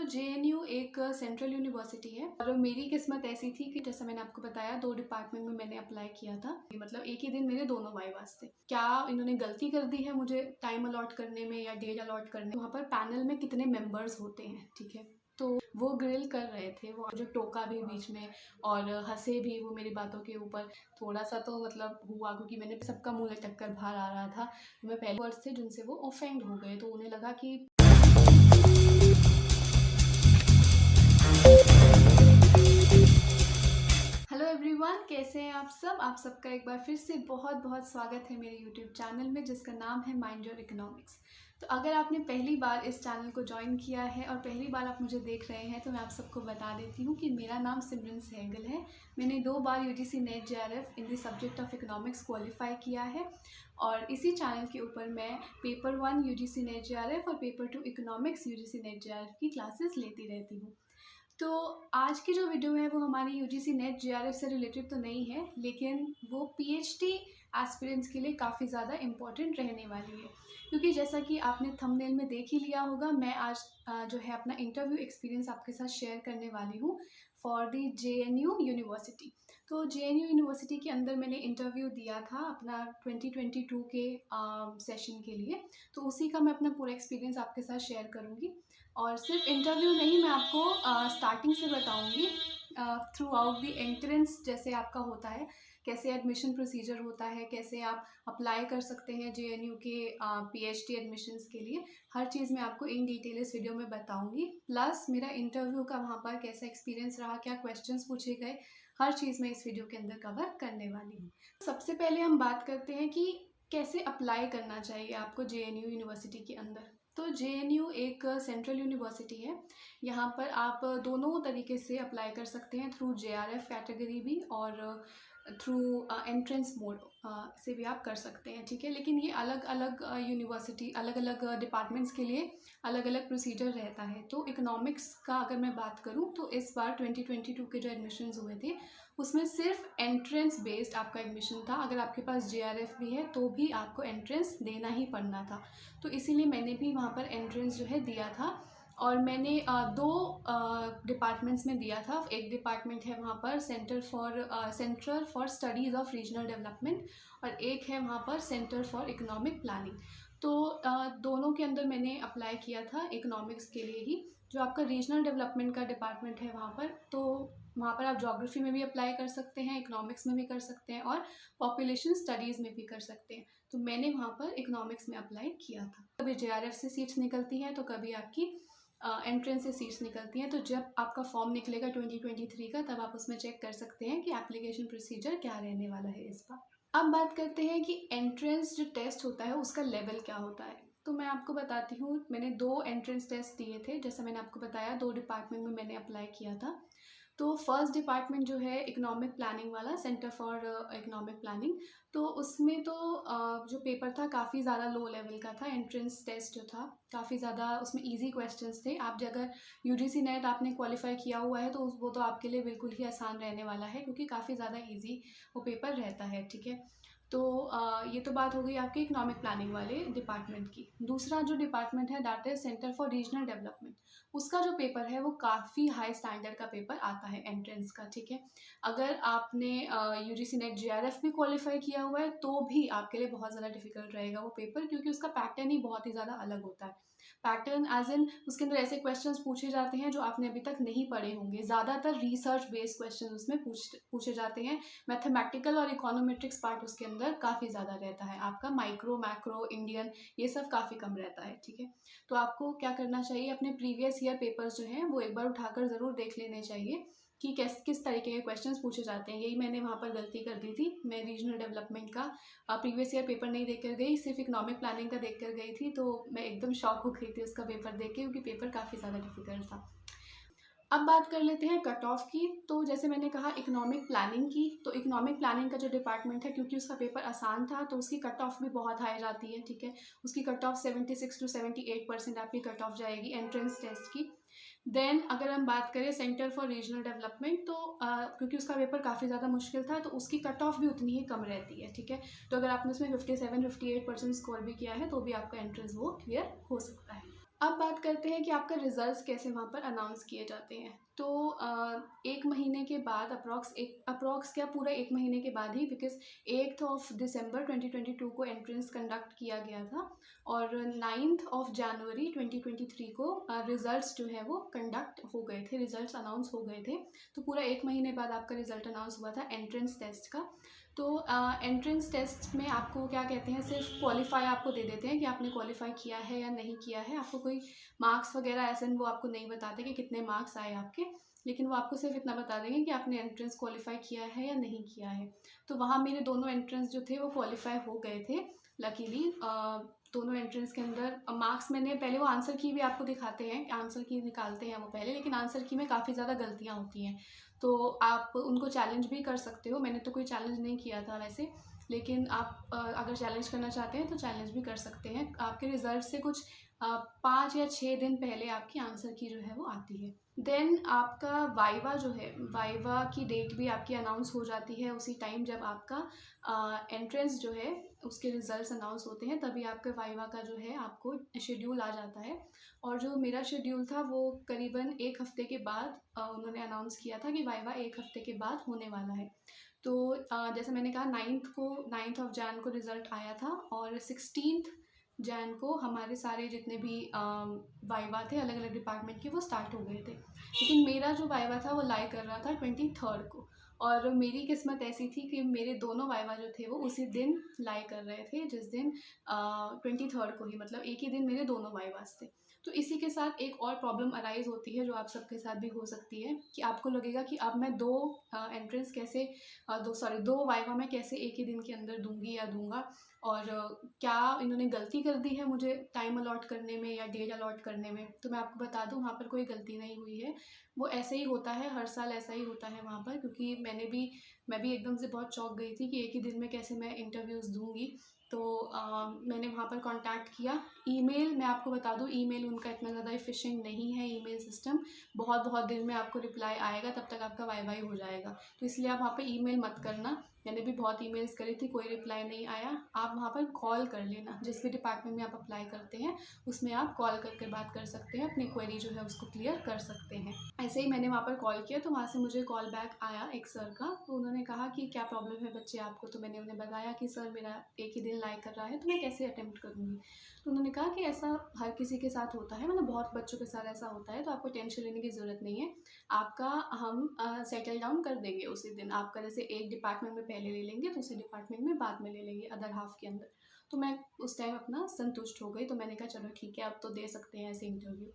JNU एक central university है और मेरी किस्मत ऐसी थी कि जैसा मैंने आपको बताया 2 डिपार्टमेंट में मैंने अप्लाई किया था। मतलब एक ही दिन मेरे दोनों वाइवास थे। क्या इन्होंने गलती कर दी है मुझे टाइम अलॉट करने में या डेट अलॉट करने में? वहाँ पर पैनल में कितने मेंबर्स होते हैं, ठीक है? तो वो ग्रिल कर रहे थे, वो जो टोका भी बीच में और हँसे भी वो मेरी बातों के ऊपर। थोड़ा-सा तो मतलब हुआ क्योंकि मैंने सबका मुँह लटक कर बाहर आ रहा था। मैं पहले वर्ड्स थे जिनसे वो ऑफेंड हो गए, तो उन्हें लगा कि हेलो एवरीवन, कैसे हैं आप सब? आप सबका एक बार फिर से बहुत बहुत स्वागत है मेरे यूट्यूब चैनल में जिसका नाम है माइंड योर इकोनॉमिक्स। तो अगर आपने पहली बार इस चैनल को ज्वाइन किया है और पहली बार आप मुझे देख रहे हैं तो मैं आप सबको बता देती हूँ कि मेरा नाम सिमरन सहगल है। मैंने 2 बार UGC NET JRF in the subject of economics qualify किया है और इसी चैनल के ऊपर मैं पेपर 1 यूजीसी नेट जेआरएफ और paper 2 economics UGC NET JRF की क्लासेस लेती रहती हूँ। तो आज की जो वीडियो है वो हमारी यूजीसी नेट जेआरएफ से रिलेटेड तो नहीं है, लेकिन वो पीएचडी एस्पिरेंट्स के लिए काफ़ी ज़्यादा इम्पॉर्टेंट रहने वाली है, क्योंकि जैसा कि आपने थंबनेल में देख ही लिया होगा, मैं आज जो है अपना इंटरव्यू एक्सपीरियंस आपके साथ शेयर करने वाली हूँ फॉर दी जेएनयू यूनिवर्सिटी। तो जेएनयू यूनिवर्सिटी के अंदर मैंने इंटरव्यू दिया था अपना 2022 के सेशन के लिए, तो उसी का मैं अपना पूरा एक्सपीरियंस आपके साथ शेयर करूँगी। और सिर्फ इंटरव्यू नहीं, मैं आपको स्टार्टिंग से बताऊंगी थ्रू आउट दी एंट्रेंस जैसे आपका होता है, कैसे एडमिशन प्रोसीजर होता है, कैसे आप अप्लाई कर सकते हैं जेएनयू के पीएचडी एडमिशन्स के लिए। हर चीज़ मैं आपको इन डिटेल इस वीडियो में बताऊंगी। प्लस मेरा इंटरव्यू का वहाँ पर कैसा एक्सपीरियंस रहा, क्या क्वेश्चंस पूछे गए, हर चीज़ मैं इस वीडियो के अंदर कवर करने वाली हूँ। सबसे पहले हम बात करते हैं कि कैसे अप्लाई करना चाहिए आपको जेएनयू यूनिवर्सिटी के अंदर। तो जेएनयू एक सेंट्रल यूनिवर्सिटी है। यहाँ पर आप दोनों तरीके से अप्लाई कर सकते हैं, थ्रू जेआरएफ कैटेगरी भी और थ्रू एंट्रेंस मोड से भी आप कर सकते हैं, ठीक है। लेकिन ये अलग अलग यूनिवर्सिटी, अलग अलग डिपार्टमेंट्स के लिए अलग अलग प्रोसीजर रहता है। तो इकोनॉमिक्स का अगर मैं बात करूँ तो इस बार 2022 के जो एडमिशन्स हुए थे उसमें सिर्फ एंट्रेंस बेस्ड आपका एडमिशन था। अगर आपके पास जेआरएफ भी है तो भी आपको एंट्रेंस देना ही पड़ना था, तो इसीलिए मैंने भी वहाँ पर एंट्रेंस जो है दिया था। और मैंने 2 डिपार्टमेंट्स में दिया था। एक डिपार्टमेंट है वहाँ पर centre for studies of regional development और एक है वहाँ पर सेंटर फॉर इकोनॉमिक प्लानिंग। तो दोनों के अंदर मैंने अप्लाई किया था इकोनॉमिक्स के लिए ही। जो आपका रीजनल डेवलपमेंट का डिपार्टमेंट है वहाँ पर, तो वहाँ पर आप ज्योग्राफी में भी अप्लाई कर सकते हैं, इकोनॉमिक्स में भी कर सकते हैं और पॉपुलेशन स्टडीज़ में भी कर सकते हैं। तो मैंने वहाँ पर इकोनॉमिक्स में अप्लाई किया था। कभी जेआरएफ से सीट्स निकलती हैं तो कभी आपकी एंट्रेंस से सीट्स निकलती हैं। तो जब आपका फॉर्म निकलेगा 2023 का, तब आप उसमें चेक कर सकते हैं कि एप्लीकेशन प्रोसीजर क्या रहने वाला है इस बार। अब बात करते हैं कि एंट्रेंस जो टेस्ट होता है उसका लेवल क्या होता है। तो मैं आपको बताती हूँ, मैंने 2 एंट्रेंस टेस्ट दिए थे। जैसा मैंने आपको बताया 2 डिपार्टमेंट में मैंने अप्लाई किया था। तो फर्स्ट डिपार्टमेंट जो है इकोनॉमिक प्लानिंग वाला, सेंटर फॉर इकोनॉमिक प्लानिंग, तो उसमें तो जो पेपर था काफ़ी ज़्यादा लो लेवल का था। एंट्रेंस टेस्ट जो था काफ़ी ज़्यादा, उसमें इजी क्वेश्चंस थे। आप अगर यूजीसी नेट आपने क्वालिफाई किया हुआ है तो वो तो आपके लिए बिल्कुल ही आसान रहने वाला है, क्योंकि काफ़ी ज़्यादा इजी वो पेपर रहता है, ठीक है। तो ये तो बात हो गई आपके इकोनॉमिक प्लानिंग वाले डिपार्टमेंट की। दूसरा जो डिपार्टमेंट है that is centre for regional development. उसका जो पेपर है वो काफ़ी हाई स्टैंडर्ड का पेपर आता है एंट्रेंस का, ठीक है। अगर आपने यूजीसी नेट जेआरएफ भी क्वालिफाई किया हुआ है तो भी आपके लिए बहुत ज़्यादा डिफिकल्ट रहेगा वो पेपर, क्योंकि उसका पैटर्न ही बहुत ही ज़्यादा अलग होता है। पैटर्न एज इन उसके अंदर ऐसे क्वेश्चंस पूछे जाते हैं जो आपने अभी तक नहीं पढ़े होंगे। ज़्यादातर रिसर्च बेस्ड क्वेश्चन उसमें पूछे जाते हैं। मैथमेटिकल और इकोनोमेट्रिक्स पार्ट उसके अंदर काफ़ी ज़्यादा रहता है। आपका माइक्रो, मैक्रो, इंडियन, ये सब काफ़ी कम रहता है, ठीक है। तो आपको क्या करना चाहिए, अपने प्रीवियस ईयर पेपर्स जो हैं वो एक बार उठाकर ज़रूर देख लेने चाहिए कि किस तरीके के क्वेश्चंस पूछे जाते हैं। यही मैंने वहाँ पर गलती कर दी थी। मैं रीजनल डेवलपमेंट का प्रीवियस ईयर पेपर नहीं देख कर गई, सिर्फ इकोनॉमिक प्लानिंग का देख कर गई थी। तो मैं एकदम शॉक हो गई थी उसका पेपर देख के, क्योंकि पेपर काफ़ी ज़्यादा डिफिकल्ट था। अब बात कर लेते हैं कट ऑफ की। तो जैसे मैंने कहा इकोनॉमिक प्लानिंग की, तो इकोनॉमिक प्लानिंग का जो डिपार्टमेंट है, क्योंकि उसका पेपर आसान था तो उसकी कट ऑफ भी बहुत हाई जाती है, ठीक है। उसकी कट ऑफ 76 to 78% आपकी कट ऑफ जाएगी एंट्रेंस टेस्ट की। देन अगर हम बात करें सेंटर फॉर रीजनल डेवलपमेंट, तो क्योंकि उसका पेपर काफ़ी ज़्यादा मुश्किल था तो उसकी कट ऑफ भी उतनी ही कम रहती है, ठीक है। तो अगर आपने उसमें 57-58% स्कोर भी किया है तो भी आपका एंट्रेंस वो क्लियर हो सकता है। अब बात करते हैं कि आपका रिज़ल्ट्स कैसे वहाँ पर अनाउंस किए जाते हैं। तो 1 महीने के बाद अप्रॉक्स क्या पूरा 1 महीने के बाद ही, बिकॉज़ 8th ऑफ दिसंबर 2022 को एंट्रेंस कंडक्ट किया गया था और 9th ऑफ जनवरी 2023 को रिज़ल्ट्स जो है वो कंडक्ट हो गए थे, रिज़ल्ट्स अनाउंस हो गए थे। तो पूरा 1 महीने बाद आपका रिज़ल्ट अनाउंस हुआ था एंट्रेंस टेस्ट का। तो एंट्रेंस टेस्ट में आपको क्या कहते हैं, सिर्फ क्वालिफ़ाई आपको दे देते हैं कि आपने क्वालिफ़ाई किया है या नहीं किया है। आपको कोई मार्क्स वगैरह ऐसे वो आपको नहीं बताते कि कितने मार्क्स आए आपके, लेकिन वो आपको सिर्फ इतना बता देंगे कि आपने एंट्रेंस क्वालिफ़ाई किया है या नहीं किया है। तो वहाँ मेरे दोनों एंट्रेंस जो थे वो क्वालिफ़ाई हो गए थे लकीली। दोनों एंट्रेंस के अंदर मार्क्स मैंने पहले, वो आंसर की भी आपको दिखाते हैं, आंसर की निकालते हैं वो पहले, लेकिन आंसर की में काफ़ी ज़्यादा गलतियाँ होती हैं। तो आप उनको चैलेंज भी कर सकते हो। मैंने तो कोई चैलेंज नहीं किया था वैसे, लेकिन आप अगर चैलेंज करना चाहते हैं तो चैलेंज भी कर सकते हैं। आपके रिज़ल्ट से कुछ 5 या 6 दिन पहले आपकी आंसर की जो है वो आती है। देन आपका वाइवा जो है, वाइवा की डेट भी आपकी अनाउंस हो जाती है उसी टाइम जब आपका एंट्रेंस जो है उसके रिज़ल्ट्स अनाउंस होते हैं, तभी आपके वाइवा का जो है आपको शेड्यूल आ जाता है। और जो मेरा शेड्यूल था वो करीबन 1 हफ़्ते के बाद उन्होंने अनाउंस किया था कि वाइवा 1 हफ़्ते के बाद होने वाला है। तो जैसे मैंने कहा 9th ऑफ जैन को रिज़ल्ट आया था और 16th जैन को हमारे सारे जितने भी वाइवा थे अलग अलग डिपार्टमेंट के वो स्टार्ट हो गए थे। लेकिन मेरा जो वाइवा था वो लाई कर रहा था 23rd को, और मेरी किस्मत ऐसी थी कि मेरे दोनों वाइवा जो थे वो उसी दिन लाई कर रहे थे, जिस दिन 23rd को ही, मतलब एक ही दिन मेरे दोनों वाइवास थे। तो इसी के साथ एक और प्रॉब्लम अराइज़ होती है जो आप सबके साथ भी हो सकती है कि आपको लगेगा कि अब मैं 2 एंट्रेंस कैसे 2 वाइवा मैं कैसे एक ही दिन के अंदर दूँगी या दूँगा, और क्या इन्होंने गलती कर दी है मुझे टाइम अलॉट करने में या डेट अलॉट करने में। तो मैं आपको बता दूँ, वहाँ पर कोई गलती नहीं हुई है। वो ऐसे ही होता है, हर साल ऐसा ही होता है वहाँ पर, क्योंकि मैं भी एकदम से बहुत चौंक गई थी कि एक ही दिन में कैसे मैं इंटरव्यूज़ दूँगी। तो मैंने वहाँ पर कॉन्टैक्ट किया। ईमेल मैं आपको बता दूँ, ईमेल उनका इतना ज़्यादा एफिशिएंट नहीं है ईमेल सिस्टम। बहुत दिन में आपको रिप्लाई आएगा, तब तक आपका वाइवा ही हो जाएगा। तो इसलिए आप वहाँ पे ईमेल मत करना। मैंने भी बहुत ईमेल्स करी थी, कोई रिप्लाई नहीं आया। आप वहाँ पर कॉल कर लेना, जिस भी डिपार्टमेंट में आप अप्लाई करते हैं उसमें आप कॉल करके बात कर सकते हैं, अपनी क्वेरी जो है उसको क्लियर कर सकते हैं। ऐसे ही मैंने वहाँ पर कॉल किया तो वहाँ से मुझे कॉल बैक आया एक सर का। तो उन्होंने कहा कि क्या प्रॉब्लम है बच्चे आपको? तो मैंने उन्हें बताया कि सर मेरा एक ही दिन लाई कर रहा है, तो मैं कैसे अटेम्प्ट करूँगी? तो उन्होंने कहा कि ऐसा हर किसी के साथ होता है, मतलब बहुत बच्चों के साथ ऐसा होता है, तो आपको टेंशन लेने की ज़रूरत नहीं है। आपका हम सेटल डाउन कर देंगे उसी दिन। आपका जैसे एक डिपार्टमेंट में पहले ले लेंगे, दूसरे डिपार्टमेंट में बाद में ले लेंगे, अदर हाफ के अंदर। तो मैं उस टाइम अपना संतुष्ट हो गई, तो मैंने कहा चलो ठीक है, अब तो दे सकते हैं ऐसे इंटरव्यू।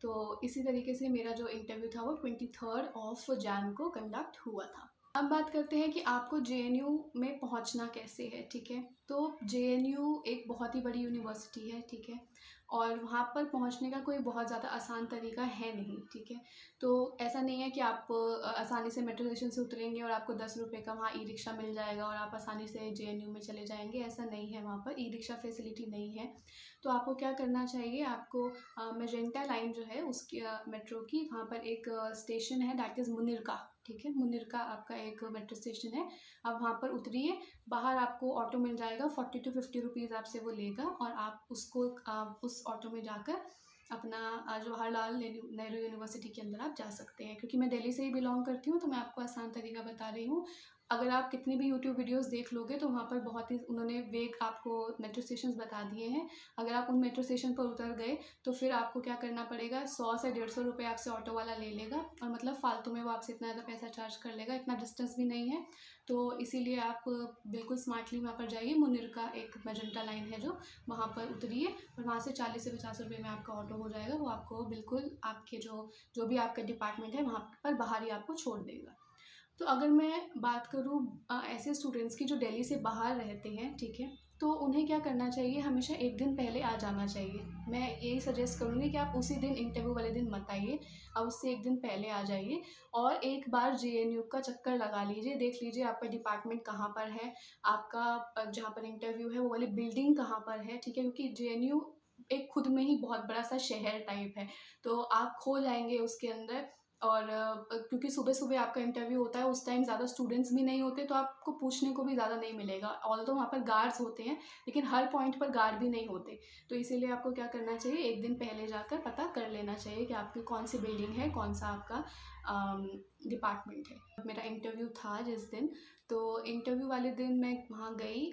तो इसी तरीके से मेरा जो इंटरव्यू था वो 23rd ऑफ जैन को कंडक्ट हुआ था। अब बात करते हैं कि आपको जेएनयू में पहुंचना कैसे है, ठीक है। तो जेएनयू एक बहुत ही बड़ी यूनिवर्सिटी है, ठीक है, और वहाँ पर पहुँचने का कोई बहुत ज़्यादा आसान तरीका है नहीं, ठीक है। तो ऐसा नहीं है कि आप आसानी से मेट्रो स्टेशन से उतरेंगे और आपको 10 रुपये का वहाँ ई रिक्शा मिल जाएगा और आप आसानी से जेएनयू में चले जाएंगे, ऐसा नहीं है। वहाँ पर ई रिक्शा फैसिलिटी नहीं है। तो आपको क्या करना चाहिए, आपको मेजेंटा लाइन जो है उसकी मेट्रो की, वहाँ पर एक स्टेशन है, दैट इज़ मुनिरका, ठीक है। मुनिरका आपका एक मेट्रो स्टेशन है। आप वहाँ पर उतरिए, बाहर आपको ऑटो मिल जाएगा, 40 to 50 रुपीज़ आपसे वो लेगा, और आप उसको उस ऑटो में जाकर अपना जवाहरलाल नेहरू यूनिवर्सिटी के अंदर आप जा सकते हैं। क्योंकि मैं दिल्ली से ही बिलोंग करती हूँ, तो मैं आपको आसान तरीका बता रही हूँ। अगर आप कितनी भी यूट्यूब वीडियोस देख लोगे तो वहाँ पर बहुत ही उन्होंने वेग आपको मेट्रो स्टेशंस बता दिए हैं। अगर आप उन मेट्रो स्टेशन पर उतर गए तो फिर आपको क्या करना पड़ेगा, 100 से 150 रुपये आपसे ऑटो वाला ले लेगा, और मतलब फालतू में वो आपसे इतना ज़्यादा पैसा चार्ज कर लेगा। इतना डिस्टेंस भी नहीं है, तो इसीलिए आप बिल्कुल स्मार्टली वहाँ पर जाइए। मुनिर का एक मेजेंटा लाइन है जो, वहाँ पर उतरिए, और वहाँ से 40 से 50 रुपये में आपका ऑटो हो जाएगा। वो आपको बिल्कुल आपके जो भी आपका डिपार्टमेंट है वहाँ पर बाहर ही आपको छोड़ देगा। तो अगर मैं बात करूँ ऐसे स्टूडेंट्स की जो दिल्ली से बाहर रहते हैं, ठीक है, तो उन्हें क्या करना चाहिए, हमेशा एक दिन पहले आ जाना चाहिए। मैं यही सजेस्ट करूँगी कि आप उसी दिन, इंटरव्यू वाले दिन मत आइए, आप उससे एक दिन पहले आ जाइए और एक बार जेएनयू का चक्कर लगा लीजिए, देख लीजिए आपका डिपार्टमेंट कहाँ पर है, आपका जहाँ पर इंटरव्यू है वो वाली बिल्डिंग कहाँ पर है, ठीक है। क्योंकि जेएनयू एक खुद में ही बहुत बड़ा सा शहर टाइप है, तो आप खो जाएंगे उसके अंदर, और क्योंकि सुबह-सुबह आपका इंटरव्यू होता है, उस टाइम ज़्यादा स्टूडेंट्स भी नहीं होते, तो आपको पूछने को भी ज़्यादा नहीं मिलेगा। ऑल्दो वहाँ पर गार्ड्स होते हैं, लेकिन हर पॉइंट पर गार्ड भी नहीं होते। तो इसीलिए आपको क्या करना चाहिए, 1 दिन पहले जाकर पता कर लेना चाहिए कि आपकी कौन-सी बिल्डिंग है, कौन-सा आपका डिपार्टमेंट है। मेरा इंटरव्यू था जिस दिन, तो इंटरव्यू वाले दिन मैं वहाँ गई।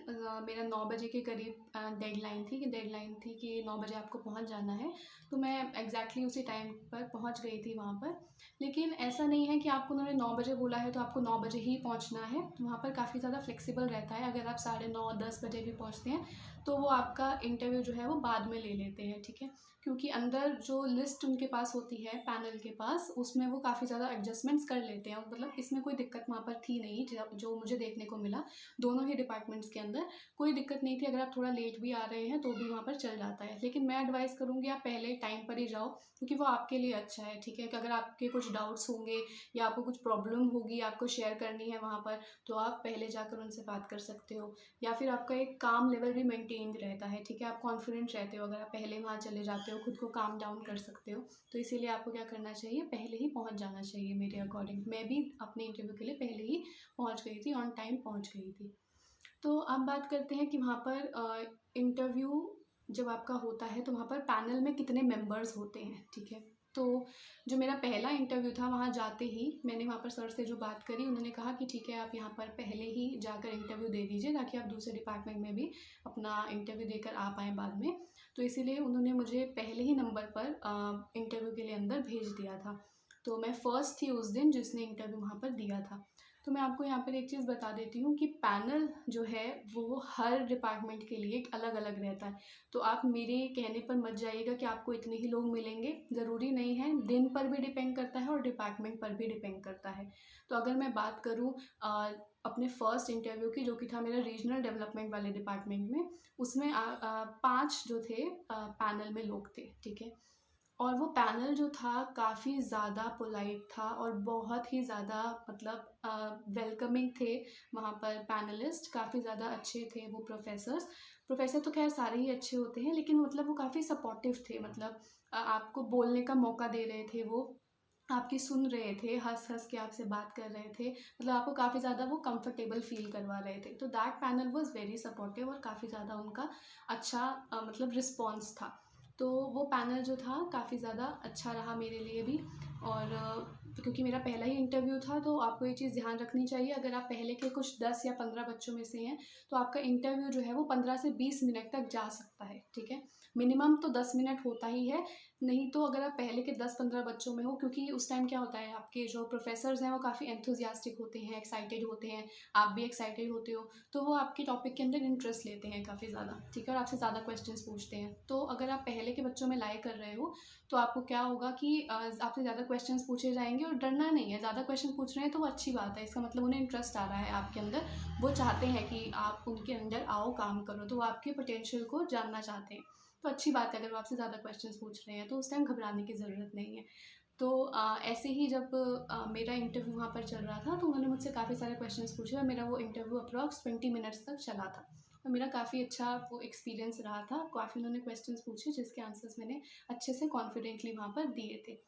मेरा 9 बजे के करीब डेडलाइन थी कि 9 बजे आपको पहुँच जाना है। तो मैं एग्ज़ैक्टली उसी टाइम पर पहुँच गई थी वहाँ पर। लेकिन ऐसा नहीं है कि आपको उन्होंने 9 बजे बोला है तो आपको 9 बजे ही पहुँचना है। तो वहाँ पर काफ़ी ज़्यादा फ्लेक्सिबल रहता है। अगर आप 9:30 10 बजे भी पहुँचते हैं, तो वो आपका इंटरव्यू जो है वो बाद में ले लेते हैं, ठीक है? क्योंकि अंदर जो लिस्ट उनके पास होती है पैनल के पास, उसमें वो काफ़ी ज़्यादा एडजस्टमेंट्स कर लेते हैं। मतलब इसमें कोई दिक्कत वहाँ पर थी नहीं, जो मुझे देखने को मिला। दोनों ही डिपार्टमेंट्स के अंदर कोई दिक्कत नहीं थी। अगर आप थोड़ा लेट भी आ रहे हैं तो भी वहाँ पर चल जाता है। लेकिन मैं एडवाइस करूँगी आप पहले टाइम पर ही जाओ, क्योंकि वो आपके लिए अच्छा है, ठीक है? कि अगर आपके कुछ डाउट्स होंगे या आपको कुछ प्रॉब्लम होगी, आपको शेयर करनी है वहाँ पर, तो आप पहले जाकर उनसे बात कर सकते हो। या फिर आपका एक काम लेवल भी मेंटेन रहता है, ठीक है? आप कॉन्फिडेंट रहते हो, अगर आप पहले वहाँ चले जाते हो, खुद को काम डाउन कर सकते हो। तो इसीलिए आपको क्या करना चाहिए, पहले ही पहुँच जाना चाहिए मेरे अकॉर्डिंग। मैं भी अपने इंटरव्यू के लिए पहले ही पहुँच गई थी, ऑन टाइम पहुँच गई थी। तो अब बात करते हैं कि वहाँ पर इंटरव्यू जब आपका होता है तो वहाँ पर पैनल में कितने मेंबर्स होते हैं, ठीक है? तो जो मेरा पहला इंटरव्यू था, वहाँ जाते ही मैंने वहाँ पर सर से जो बात करी, उन्होंने कहा कि ठीक है आप यहाँ पर पहले ही जाकर इंटरव्यू दे दीजिए, ताकि आप दूसरे डिपार्टमेंट में भी अपना इंटरव्यू देकर आ पाएँ बाद में। तो इसीलिए उन्होंने मुझे पहले ही नंबर पर इंटरव्यू के लिए अंदर भेज दिया था। तो मैं फर्स्ट थी उस दिन जिसने इंटरव्यू वहाँ पर दिया था। तो मैं आपको यहाँ पर एक चीज़ बता देती हूँ कि पैनल जो है वो हर डिपार्टमेंट के लिए अलग-अलग रहता है। तो आप मेरे कहने पर मत जाइएगा कि आपको इतने ही लोग मिलेंगे, ज़रूरी नहीं है। दिन पर भी डिपेंड करता है और डिपार्टमेंट पर भी डिपेंड करता है। तो अगर मैं बात करूँ अपने फर्स्ट इंटरव्यू की, जो कि था मेरा रीजनल डेवलपमेंट वाले डिपार्टमेंट में, उसमें 5 जो थे पैनल में लोग थे, ठीक है? और वो पैनल जो था काफ़ी ज़्यादा पोलाइट था और बहुत ही ज़्यादा मतलब वेलकमिंग थे। वहाँ पर पैनलिस्ट काफ़ी ज़्यादा अच्छे थे, वो प्रोफ़ेसर तो ख़ैर सारे ही अच्छे होते हैं, लेकिन मतलब वो काफ़ी सपोर्टिव थे। मतलब आपको बोलने का मौका दे रहे थे वो, आपकी सुन रहे थे, हँस-हँस के आपसे बात कर रहे थे। मतलब आपको काफ़ी ज़्यादा वो कंफर्टेबल फ़ील करवा रहे थे। तो that panel was very supportive और काफ़ी ज़्यादा उनका अच्छा मतलब रिस्पॉन्स था। तो वो पैनल जो था काफ़ी ज़्यादा अच्छा रहा मेरे लिए भी। और क्योंकि मेरा पहला ही इंटरव्यू था, तो आपको ये चीज़ ध्यान रखनी चाहिए, अगर आप पहले के कुछ 10 या 15 बच्चों में से हैं, तो आपका इंटरव्यू जो है वो 15 से 20 मिनट तक जा सकता है, ठीक है? मिनिमम तो 10 मिनट होता ही है। नहीं तो अगर आप पहले के 10-15 बच्चों में हो, क्योंकि उस टाइम क्या होता है, आपके जो प्रोफ़ेसर्स हैं वो काफ़ी एंथुसियास्टिक होते हैं, एक्साइटेड होते हैं, आप भी एक्साइटेड होते हो, तो वो आपके टॉपिक के अंदर इंटरेस्ट लेते हैं काफ़ी ज़्यादा, ठीक है? और आपसे ज़्यादा क्वेश्चंस पूछते हैं। तो अगर आप पहले के बच्चों में लाई कर रहे हो, तो आपको क्या होगा कि आपसे ज़्यादा क्वेश्चंस पूछे जाएँगे, और डरना नहीं है, ज़्यादा क्वेश्चन पूछ रहे हैं तो वो अच्छी बात है, इसका मतलब उन्हें इंटरेस्ट आ रहा है आपके अंदर, वो चाहते हैं कि आप उनके अंडर आओ, काम करो, तो वो आपके पोटेंशियल को जानना चाहते हैं। तो अच्छी बात है, अगर वो आपसे ज़्यादा क्वेश्चंस पूछ रहे हैं, तो उस टाइम घबराने की ज़रूरत नहीं है। तो ऐसे ही जब मेरा इंटरव्यू वहाँ पर चल रहा था, तो उन्होंने मुझसे काफ़ी सारे क्वेश्चंस पूछे और मेरा वो इंटरव्यू अप्रॉक्स 20 मिनट्स तक चला था। और मेरा काफ़ी अच्छा वो एक्सपीरियंस रहा था। काफ़ी उन्होंने क्वेश्चंस पूछे जिसके आंसर्स मैंने अच्छे से कॉन्फिडेंटली वहाँ पर दिए थे।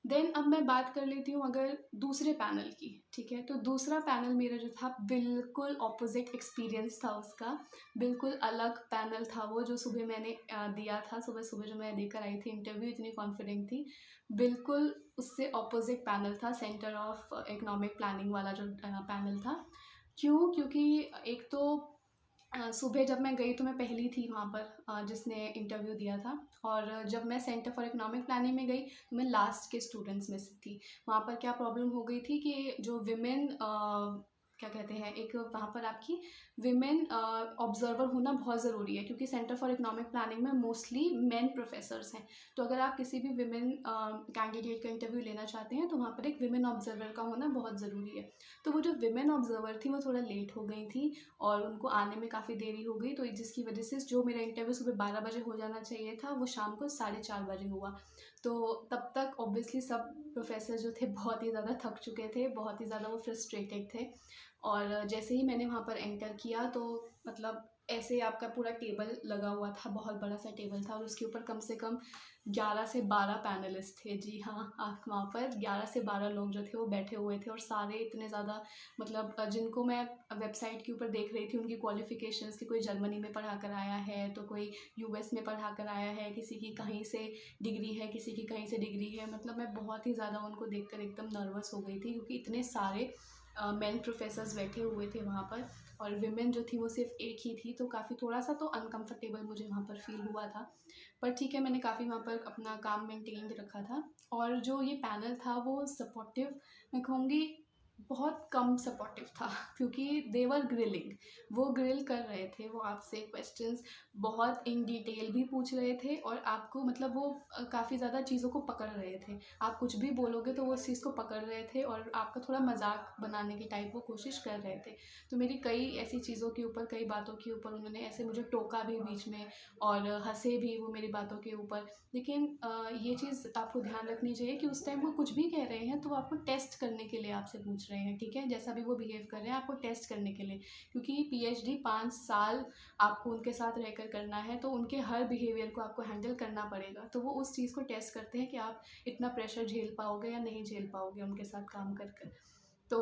देन अब मैं बात कर लेती हूँ अगर दूसरे पैनल की, ठीक है? तो दूसरा पैनल मेरा जो था, बिल्कुल ऑपोज़िट एक्सपीरियंस था उसका। बिल्कुल अलग पैनल था वो, जो सुबह मैंने दिया था, सुबह-सुबह जो मैं देकर आई थी इंटरव्यू, इतनी कॉन्फिडेंट थी। बिल्कुल उससे ऑपोज़िट पैनल था, सेंटर ऑफ इकोनॉमिक प्लानिंग वाला जो पैनल था। क्यों? क्योंकि एक तो सुबह जब मैं गई तो मैं पहली थी वहाँ पर जिसने इंटरव्यू दिया था। और जब मैं सेंटर फॉर इकोनॉमिक प्लानिंग में गई, तो मैं लास्ट के स्टूडेंट्स में से थी। वहाँ पर क्या प्रॉब्लम हो गई थी कि जो विमेन क्या कहते हैं, एक वहाँ पर आपकी विमेन ऑब्जर्वर होना बहुत ज़रूरी है, क्योंकि सेंटर फॉर इकोनॉमिक प्लानिंग में मोस्टली मेन प्रोफेसर्स हैं। तो अगर आप किसी भी विमेन कैंडिडेट का इंटरव्यू लेना चाहते हैं, तो वहाँ पर एक विमेन ऑब्जर्वर का होना बहुत ज़रूरी है। तो वो जो विमेन ऑब्जर्वर थी वो थोड़ा लेट हो गई थी और उनको आने में काफ़ी देरी हो गई, तो जिसकी वजह से जो मेरा इंटरव्यू सुबह 12 बजे हो जाना चाहिए था, वो शाम को 4:30 बजे हुआ। तो तब तक ऑब्वियसली सब प्रोफेसर जो थे बहुत ही ज़्यादा थक चुके थे, बहुत ही ज़्यादा वो फ्रस्ट्रेटेड थे। और जैसे ही मैंने वहाँ पर एंटर किया, तो मतलब ऐसे आपका पूरा टेबल लगा हुआ था, बहुत बड़ा सा टेबल था और उसके ऊपर कम से कम 11 से 12 पैनलिस्ट थे। जी हाँ, आप वहाँ पर 11 से 12 लोग जो थे वो बैठे हुए थे और सारे इतने ज़्यादा मतलब जिनको मैं वेबसाइट के ऊपर देख रही थी उनकी क्वालिफ़िकेशंस कि कोई जर्मनी में पढ़ा कर आया है, तो कोई यूएस में पढ़ा कर आया है, किसी की कहीं से डिग्री है, किसी की कहीं से डिग्री है। मतलब मैं बहुत ही ज़्यादा उनको देखकर एकदम नर्वस हो गई थी क्योंकि इतने सारे मेन प्रोफेसर्स बैठे हुए थे वहाँ पर और विमेन जो थी वो सिर्फ एक ही थी, तो काफ़ी थोड़ा सा तो अनकंफर्टेबल मुझे वहाँ पर फील हुआ था। पर ठीक है, मैंने काफ़ी वहाँ पर अपना काम मेंटेन रखा था और जो ये पैनल था वो सपोर्टिव, मैं कहूँगी बहुत कम सपोर्टिव था क्योंकि देवर ग्रिलिंग, वो ग्रिल कर रहे थे, वो आपसे क्वेश्चंस बहुत इन डिटेल भी पूछ रहे थे और आपको मतलब वो काफ़ी ज़्यादा चीज़ों को पकड़ रहे थे। आप कुछ भी बोलोगे तो वो उस चीज़ को पकड़ रहे थे और आपका थोड़ा मजाक बनाने की टाइप वो कोशिश कर रहे थे। तो मेरी कई ऐसी चीज़ों के ऊपर, कई बातों के ऊपर उन्होंने ऐसे मुझे टोका भी बीच में और हंसे भी वो मेरी बातों के ऊपर। लेकिन ये चीज़ आपको ध्यान रखनी चाहिए कि उस टाइम वो कुछ भी कह रहे हैं तो वो आपको टेस्ट करने के लिए आपसे पूछ रहे हैं, ठीक है? जैसा भी वो बिहेव कर रहे हैं आपको टेस्ट करने के लिए, क्योंकि पीएचडी 5 साल आपको उनके साथ रहकर करना है, तो उनके हर बिहेवियर को आपको हैंडल करना पड़ेगा। तो वो उस चीज़ को टेस्ट करते हैं कि आप इतना प्रेशर झेल पाओगे या नहीं झेल पाओगे उनके साथ काम कर कर। तो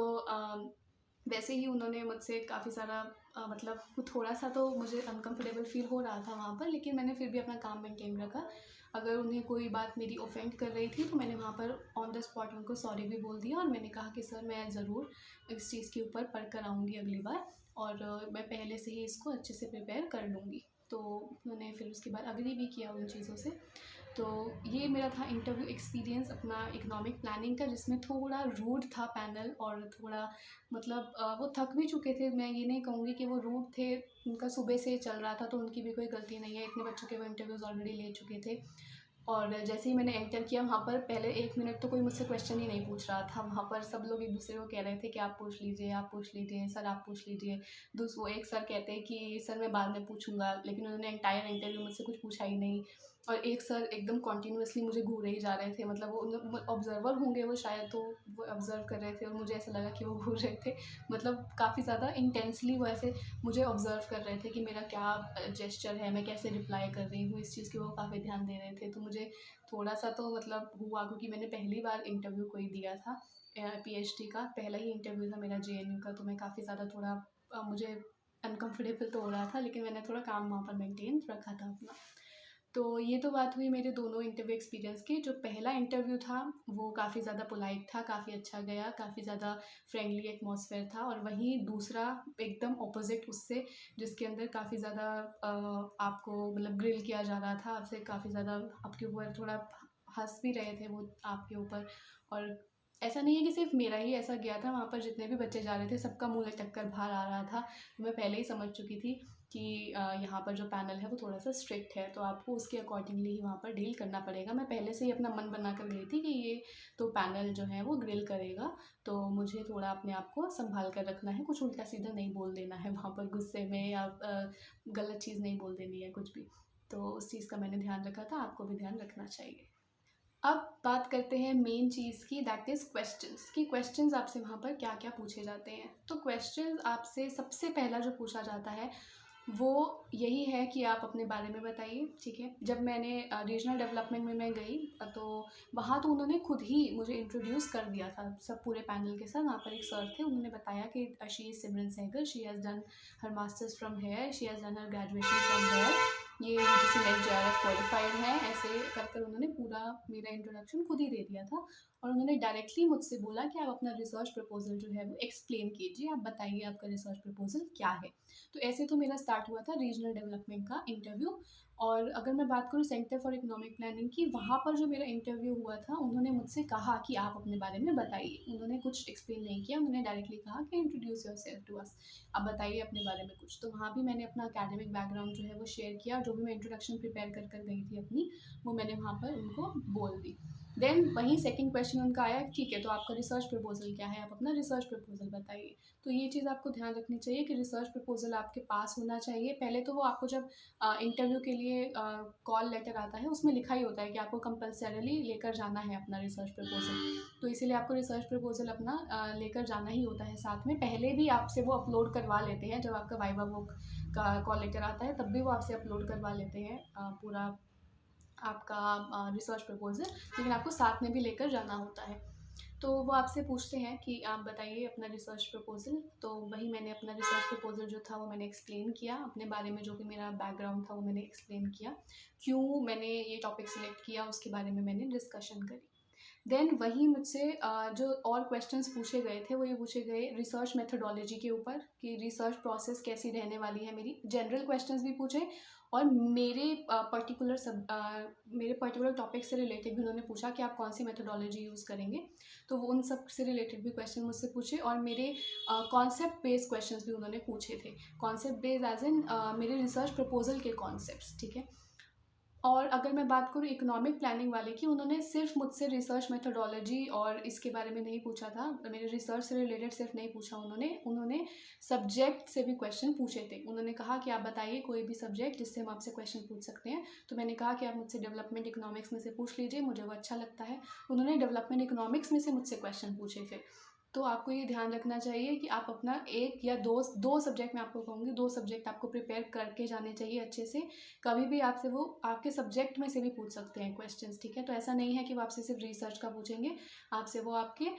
वैसे ही उन्होंने मुझसे काफ़ी सारा मतलब थोड़ा सा तो मुझे अनकंफर्टेबल फ़ील हो रहा था वहाँ पर, लेकिन मैंने फिर भी अपना काम मेंटेन रखा। अगर उन्हें कोई बात मेरी ऑफेंड कर रही थी तो मैंने वहाँ पर ऑन द स्पॉट उनको सॉरी भी बोल दिया और मैंने कहा कि सर मैं ज़रूर इस चीज़ के ऊपर पढ़ कर आऊँगी अगली बार और मैं पहले से ही इसको अच्छे से प्रिपेयर कर लूँगी। तो उन्होंने फिर उसके बाद अग्री भी किया उन चीज़ों से। तो ये मेरा था इंटरव्यू एक्सपीरियंस अपना इकोनॉमिक प्लानिंग का, जिसमें थोड़ा रूड था पैनल और थोड़ा मतलब वो थक भी चुके थे। मैं ये नहीं कहूँगी कि वो रूड थे, उनका सुबह से चल रहा था तो उनकी भी कोई गलती नहीं है, इतने बच्चों के वो इंटरव्यूज़ ऑलरेडी ले चुके थे। और जैसे ही मैंने एंटर किया वहाँ पर पहले 1 मिनट तो कोई मुझसे क्वेश्चन ही नहीं पूछ रहा था। वहाँ पर सब लोग एक-दूसरे को कह रहे थे कि आप पूछ लीजिए, आप पूछ लीजिए, सर आप पूछ लीजिए। वो एक सर कहते हैं कि सर मैं बाद में पूछूँगा, लेकिन उन्होंने एंटायर इंटरव्यू मुझसे कुछ पूछा ही नहीं। और एक सर एकदम कंटीन्यूअसली मुझे घूरे ही जा रहे थे, मतलब वो ऑब्जर्वर होंगे वो शायद, तो वो ऑब्जर्व कर रहे थे और मुझे ऐसा लगा कि वो घूर रहे थे। मतलब काफ़ी ज़्यादा इंटेंसली वो ऐसे मुझे ऑब्जर्व कर रहे थे कि मेरा क्या जेस्चर है, मैं कैसे रिप्लाई कर रही हूँ, इस चीज़ की वो काफ़ी ध्यान दे रहे थे। तो मुझे थोड़ा-सा तो मतलब हुआ क्योंकि मैंने पहली बार इंटरव्यू कोई दिया था पीएचडी का, पहला ही इंटरव्यू था मेरा जेएनयू का, तो मैं काफ़ी ज़्यादा थोड़ा मुझे अनकम्फ़र्टेबल तो हो रहा था, लेकिन मैंने थोड़ा काम वहाँ पर मेंटेन रखा था अपना। तो ये तो बात हुई मेरे दोनों इंटरव्यू एक्सपीरियंस की। जो पहला इंटरव्यू था वो काफ़ी ज़्यादा पोलाइट था, काफ़ी अच्छा गया, काफ़ी ज़्यादा फ्रेंडली एटमॉस्फेयर था और वहीं दूसरा एकदम ऑपोज़िट उससे, जिसके अंदर काफ़ी ज़्यादा आपको मतलब ग्रिल किया जा रहा था, आपसे काफ़ी ज़्यादा आपके ऊपर थोड़ा हँस भी रहे थे वो आपके ऊपर। और ऐसा नहीं है कि सिर्फ़ मेरा ही ऐसा गया था, वहाँ पर जितने भी बच्चे जा रहे थे सबका मुँह लटक कर बाहर आ रहा था। तो मैं पहले ही समझ चुकी थी कि यहाँ पर जो पैनल है वो थोड़ा-सा स्ट्रिक्ट है, तो आपको उसके अकॉर्डिंगली ही वहाँ पर डील करना पड़ेगा। मैं पहले से ही अपना मन बना कर गई थी कि ये तो पैनल जो है वो ग्रिल करेगा, तो मुझे थोड़ा अपने आप को सँभाल कर रखना है, कुछ उल्टा-सीधा नहीं बोल देना है वहाँ पर गुस्से में या गलत चीज़ नहीं बोल देनी है कुछ भी। तो उस चीज़ का मैंने ध्यान रखा था, आपको भी ध्यान रखना चाहिए। अब बात करते हैं मेन चीज़ की, दैट इज़ क्वेश्चंस, कि क्वेश्चंस आपसे वहाँ पर क्या-क्या पूछे जाते हैं। तो क्वेश्चंस आपसे सबसे पहला जो पूछा जाता है वो यही है कि आप अपने बारे में बताइए, ठीक है? जब मैंने रीजनल डेवलपमेंट में मैं गई तो वहाँ तो उन्होंने खुद ही मुझे इंट्रोड्यूस कर दिया था सब पूरे पैनल के साथ। वहाँ पर एक सर थे, उन्होंने बताया कि she is Simran Sehgal, she has done her masters from here, she has done her graduation from here, ये यूजीसी नेट जेआरएफ क्वालिफाइड है। ऐसे कर कर उन्होंने पूरा मेरा इंट्रोडक्शन खुद ही दे दिया था और उन्होंने डायरेक्टली मुझसे बोला कि आप अपना रिसर्च प्रपोजल जो है वो एक्सप्लेन कीजिए, आप बताइए आपका रिसर्च प्रपोजल क्या है। तो ऐसे तो मेरा स्टार्ट हुआ था रीजनल डेवलपमेंट का इंटरव्यू। और अगर मैं बात करूँ सेंटर फॉर इकोनॉमिक प्लानिंग की, वहाँ पर जो मेरा इंटरव्यू हुआ था उन्होंने मुझसे कहा कि आप अपने बारे में बताइए। उन्होंने कुछ एक्सप्लेन नहीं किया, उन्होंने डायरेक्टली कहा कि इंट्रोड्यूस योरसेल्फ टू अस, आप बताइए अपने बारे में कुछ। तो वहाँ भी मैंने अपना एकेडमिक बैकग्राउंड जो है वो शेयर किया, जो भी मैं इंट्रोडक्शन प्रिपेयर कर कर गई थी अपनी, वो मैंने वहाँ पर उनको बोल दी। देन वहीं सेकंड क्वेश्चन उनका आया, ठीक है तो आपका रिसर्च प्रपोजल क्या है, आप अपना रिसर्च प्रपोजल बताइए। तो ये चीज़ आपको ध्यान रखनी चाहिए कि रिसर्च प्रपोजल आपके पास होना चाहिए। पहले तो वो आपको जब इंटरव्यू के लिए कॉल लेटर आता है उसमें लिखा ही होता है कि आपको कंपल्सरीली लेकर जाना है अपना रिसर्च प्रपोजल, तो इसीलिए आपको रिसर्च प्रपोजल अपना लेकर जाना ही होता है साथ में। पहले भी आपसे वो अपलोड करवा लेते हैं, जब आपका वाइवा बुक का कॉल लेटर आता है तब भी वो आपसे अपलोड करवा लेते हैं पूरा आपका रिसर्च प्रपोजल, लेकिन आपको साथ में भी लेकर जाना होता है। तो वो आपसे पूछते हैं कि आप बताइए अपना रिसर्च प्रपोजल। तो वही मैंने अपना रिसर्च प्रपोजल जो था वो मैंने एक्सप्लेन किया अपने बारे में, जो कि मेरा बैकग्राउंड था वो मैंने एक्सप्लेन किया, क्यों मैंने ये टॉपिक सिलेक्ट किया उसके बारे में मैंने डिस्कशन करी। देन वही मुझसे जो और क्वेश्चंस पूछे गए थे वो ये पूछे गए रिसर्च मेथोडोलॉजी के ऊपर, कि रिसर्च प्रोसेस कैसी रहने वाली है मेरी। जनरल क्वेश्चंस भी पूछे और मेरे पर्टिकुलर टॉपिक से रिलेटेड भी उन्होंने पूछा कि आप कौन सी मेथोडोलॉजी यूज़ करेंगे, तो वो उन सब से रिलेटेड भी क्वेश्चन मुझसे पूछे। और मेरे कॉन्सेप्ट बेस्ड क्वेश्चंस भी उन्होंने पूछे थे, कॉन्सेप्ट बेस्ड एज इन मेरे रिसर्च प्रपोजल के कॉन्सेप्ट्स, ठीक है। और अगर मैं बात करूँ इकोनॉमिक प्लानिंग वाले की, उन्होंने सिर्फ मुझसे रिसर्च मेथोडोलॉजी और इसके बारे में नहीं पूछा था, मेरे रिसर्च से रिलेटेड सिर्फ नहीं पूछा उन्होंने सब्जेक्ट से भी क्वेश्चन पूछे थे। उन्होंने कहा कि आप बताइए कोई भी सब्जेक्ट जिससे हम आपसे क्वेश्चन पूछ सकते हैं। तो मैंने कहा कि आप मुझसे डेवलपमेंट इकोनॉमिक्स में से पूछ लीजिए, मुझे वो अच्छा लगता है। उन्होंने डेवलपमेंट इकोनॉमिक्स में से मुझसे क्वेश्चन पूछे थे। तो आपको ये ध्यान रखना चाहिए कि आप अपना एक या दो सब्जेक्ट, मैं आपको कहूँगी 2 सब्जेक्ट आपको प्रिपेयर करके जाने चाहिए अच्छे से। कभी भी आपसे वो आपके सब्जेक्ट में से भी पूछ सकते हैं क्वेश्चंस, ठीक है। तो ऐसा नहीं है कि वो आपसे सिर्फ रिसर्च का पूछेंगे, आपसे वो आपके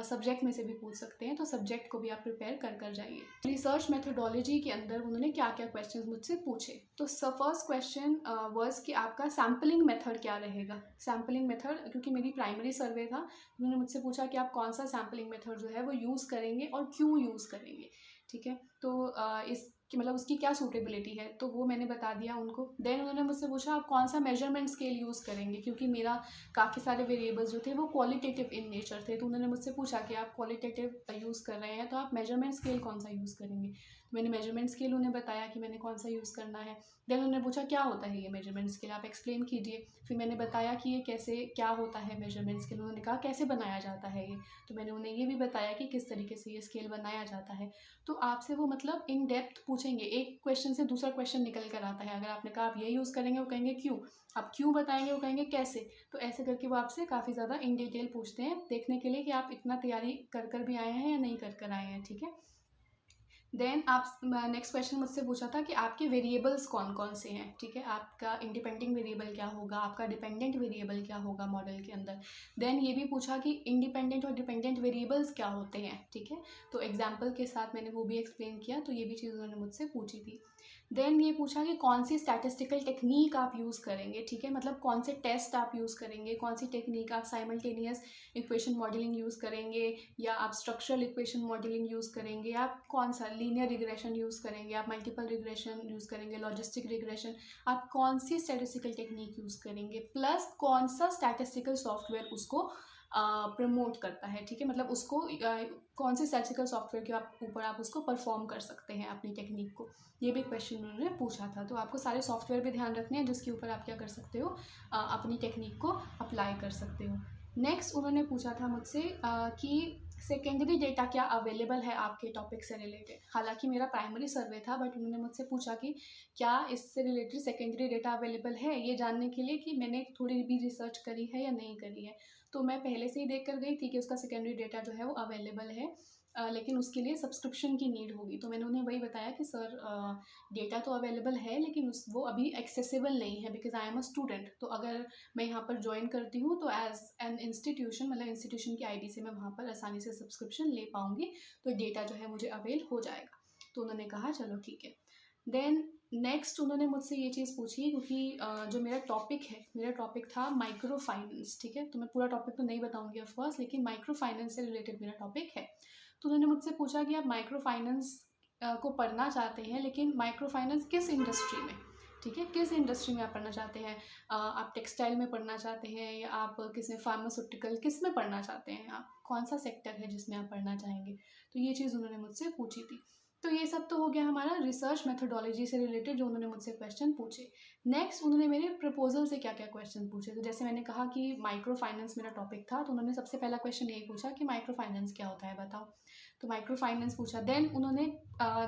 सब्जेक्ट में से भी पूछ सकते हैं। तो सब्जेक्ट को भी आप प्रिपेयर कर जाइए। रिसर्च मेथोडोलॉजी के अंदर उन्होंने क्या क्या क्वेश्चन मुझसे पूछे। तो फर्स्ट क्वेश्चन वर्स कि आपका सैम्पलिंग मेथड क्या रहेगा। सैम्पलिंग मेथड, क्योंकि मेरी प्राइमरी सर्वे था, उन्होंने मुझसे पूछा कि आप कौन सा सैम्पलिंग मेथड जो है वो यूज़ करेंगे और क्यों यूज़ करेंगे, ठीक है। तो इस कि मतलब उसकी क्या सूटेबिलिटी है, तो वो मैंने बता दिया उनको। देन उन्होंने मुझसे पूछा आप कौन सा मेजरमेंट स्केल यूज़ करेंगे, क्योंकि मेरा काफ़ी सारे वेरिएबल्स जो थे वो क्वालिटेटिव इन नेचर थे। तो उन्होंने मुझसे पूछा कि आप क्वालिटेटिव यूज़ कर रहे हैं तो आप मेजरमेंट स्केल कौन सा यूज़ करेंगे। तो मैंने मेजरमेंट स्केल उन्हें बताया कि मैंने कौन सा यूज़ करना है। देन उन्होंने पूछा क्या होता है ये मेजरमेंट स्केल, आप एक्सप्लेन कीजिए। फिर मैंने बताया कि ये कैसे क्या होता है मेजरमेंट स्केल। उन्होंने कहा कैसे बनाया जाता है ये, तो मैंने उन्हें ये भी बताया कि किस तरीके से ये स्केल बनाया जाता है। तो आपसे वो मतलब इन डेप्थ पूछेंगे, एक क्वेश्चन से दूसरा क्वेश्चन निकल कर आता है। अगर आपने कहा आप ये यूज़ करेंगे, वो कहेंगे क्यों, आप क्यों बताएंगे, वो कहेंगे कैसे। तो ऐसे करके वो आपसे काफ़ी ज़्यादा इन डिटेल पूछते हैं, देखने के लिए कि आप इतना तैयारी कर भी आए हैं या नहीं कर आए हैं, ठीक है। देन आप नेक्स्ट क्वेश्चन मुझसे पूछा था कि आपके वेरिएबल्स कौन कौन से हैं, ठीक है। आपका इंडिपेंडेंट वेरिएबल क्या होगा, आपका डिपेंडेंट वेरिएबल क्या होगा मॉडल के अंदर। देन ये भी पूछा कि इंडिपेंडेंट और डिपेंडेंट वेरिएबल्स क्या होते हैं, ठीक है। तो एग्जाम्पल के साथ मैंने वो भी एक्सप्लेन किया, तो ये भी चीज़ उन्होंने मुझसे पूछी थी। देन ये पूछा कि कौन सी स्टैटिस्टिकल टेक्निक आप यूज़ करेंगे, ठीक है। मतलब कौन से टेस्ट आप यूज़ करेंगे, कौन सी टेक्निक, आप साइमल्टेनियस इक्वेशन मॉडलिंग यूज़ करेंगे या आप स्ट्रक्चरल इक्वेशन मॉडलिंग यूज़ करेंगे, आप कौन सा लीनियर रिग्रेशन यूज़ करेंगे, आप मल्टीपल रिग्रेशन यूज़ करेंगे, लॉजिस्टिक रिग्रेशन, आप कौन सी स्टैटिस्टिकल टेक्निक यूज़ करेंगे, प्लस कौन सा स्टैटिस्टिकल सॉफ्टवेयर उसको प्रमोट करता है, ठीक है। मतलब उसको कौन से स्टैटिस्टिकल सॉफ्टवेयर के ऊपर आप उसको परफॉर्म कर सकते हैं अपनी टेक्निक को। ये भी क्वेश्चन उन्होंने पूछा था। तो आपको सारे सॉफ्टवेयर भी ध्यान रखने हैं जिसके ऊपर आप क्या कर सकते हो, अपनी टेक्निक को अप्लाई कर सकते हो। नेक्स्ट उन्होंने पूछा था मुझसे कि सेकेंडरी डेटा क्या अवेलेबल है आपके टॉपिक से रिलेटेड। हालांकि मेरा प्राइमरी सर्वे था, बट उन्होंने मुझसे पूछा कि क्या इससे रिलेटेड सेकेंडरी डेटा अवेलेबल है, ये जानने के लिए कि मैंने थोड़ी भी रिसर्च करी है या नहीं करी है। तो मैं पहले से ही देख कर गई थी कि उसका सेकेंडरी डेटा जो है वो अवेलेबल है, लेकिन उसके लिए सब्सक्रिप्शन की नीड होगी। तो मैंने उन्हें वही बताया कि सर डेटा तो अवेलेबल है, लेकिन वो अभी एक्सेसिबल नहीं है, because I am a student. तो अगर मैं यहाँ पर ज्वाइन करती हूँ तो एज एन इंस्टीट्यूशन, मतलब इंस्टीट्यूशन की आईडी से मैं वहाँ पर आसानी से सब्सक्रिप्शन ले पाऊँगी, तो डेटा जो है मुझे अवेल हो जाएगा। तो उन्होंने कहा चलो ठीक है। देन नेक्स्ट उन्होंने मुझसे ये चीज़ पूछी, क्योंकि जो मेरा टॉपिक था माइक्रो फाइनेंस, ठीक है। तो मैं पूरा टॉपिक तो नहीं बताऊंगी ऑफकोर्स, लेकिन माइक्रो फाइनेंस से रिलेटेड मेरा टॉपिक है। तो उन्होंने मुझसे पूछा कि आप माइक्रो फाइनेंस को पढ़ना चाहते हैं, लेकिन माइक्रो फाइनेंस किस इंडस्ट्री में, ठीक है, किस इंडस्ट्री में आप पढ़ना चाहते हैं। आप टेक्सटाइल में पढ़ना चाहते हैं या आप किस में फार्मास्यूटिकल, किस में पढ़ना चाहते हैं, आप कौन सा सेक्टर है जिसमें आप पढ़ना चाहेंगे। तो ये चीज़ उन्होंने मुझसे पूछी थी। तो ये सब तो हो गया हमारा रिसर्च मेथोडोलॉजी से रिलेटेड जो उन्होंने मुझसे क्वेश्चन पूछे। नेक्स्ट उन्होंने मेरे प्रपोजल से क्या क्या क्वेश्चन पूछे। तो जैसे मैंने कहा कि माइक्रो फाइनेंस मेरा टॉपिक था, तो उन्होंने सबसे पहला क्वेश्चन यही पूछा कि माइक्रो फाइनेंस क्या होता है बताओ। तो माइक्रो फाइनेंस पूछा। देन उन्होंने